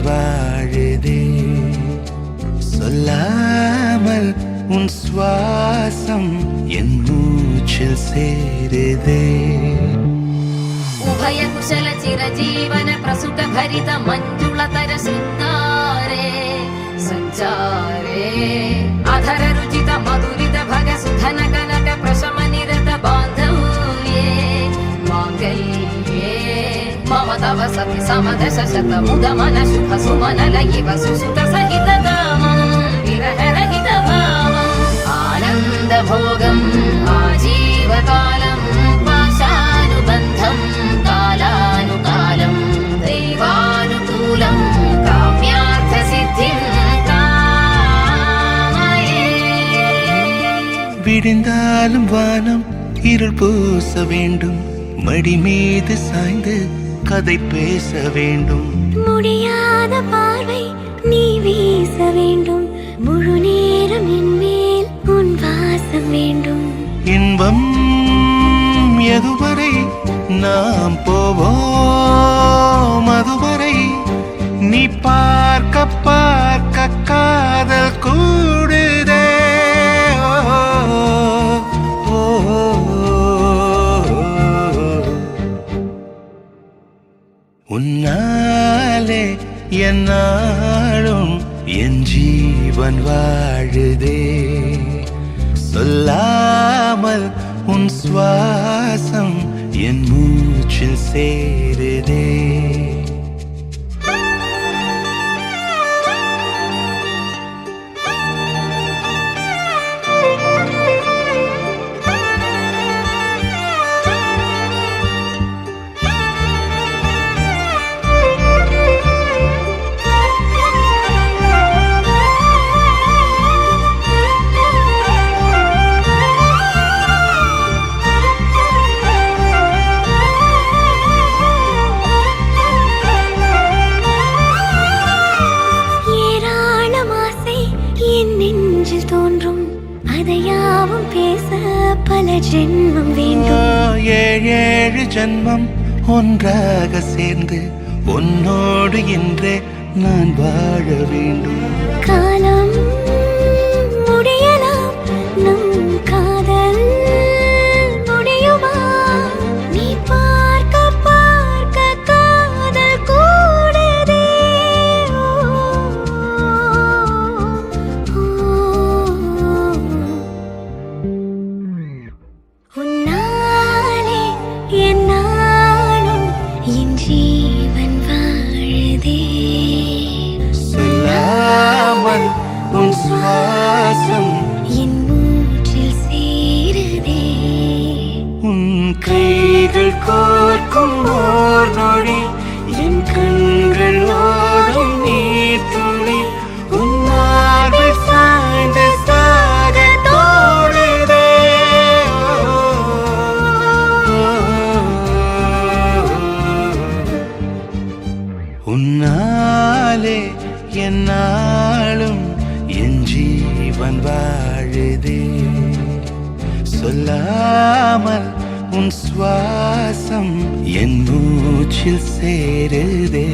வாழுதே சொல்லாமல் உன் சுவாசம் என் மூச்சில் சேருதே उभय कुशल चिरजीवन प्रसुख भरित मंजुलतर शृंगारे संचारे अधर रुचित मधुरित भग सुधन कनक प्रशम निरत बांधव्ये मांगल्ये मम तव सति समदश शत मुद मन शुभ सुमन लयिव सुसुत सहित कामं विरह रहित भावं आनंद भोगं आजीवकालं पाशानुबन्धं कालानुकालं दैवानुकूलं काम्यार्थ सिद्धिं कामये விடிந்தாலும் வானம் இருள் பூச வேண்டும் மடி மீது சாய்ந்து கதை பேச வேண்டும் முடியாத பார்வை நீ வீச வேண்டும் முழு நேரம் என் மேல் உன் வாசம் வேண்டும் இன்பம் எதுவரை நாம் போவோம் அதுவரை நீ பார்க்க பார்க்க காதல் கூடுதே ஓ, ஓ, உன்னாலே என்னாலும் என் ஜீவன் வாழுதே சொல்லாமல் உன் சுவாசம் என் மூச்சில் சேருதே நெஞ்சில் தோன்றும் அதையாவும் பேச பல ஜென்மம் வேண்டும் ஏழு ஜென்மம் ஒன்றாக சேர்ந்து உன்னோடு இன்றே நான் வாழ வேண்டும் காலம் முடியலாம் நம் காதல் முடியுமா நீ பார்க்க பார்க்க காதல் கூடுதே உன்னாலே என்னாலும் என் ஜீவன் வாழுதே சொல்லாமல் உன் சுவாசம் என் மூச்சில் சேருதே உன் கைகள் கோர்க்கும் ஓர் நொடி என் கண்கள் ஓடும் நீர் துளி உன் மார்பில் சாய்ந்து சாக தோடுதே உன்னாலே என்னாலும் என் ஜீவன் வாழுதே சொல்லாமல் உன் சுவாசம் என் மூச்சில் சேருதே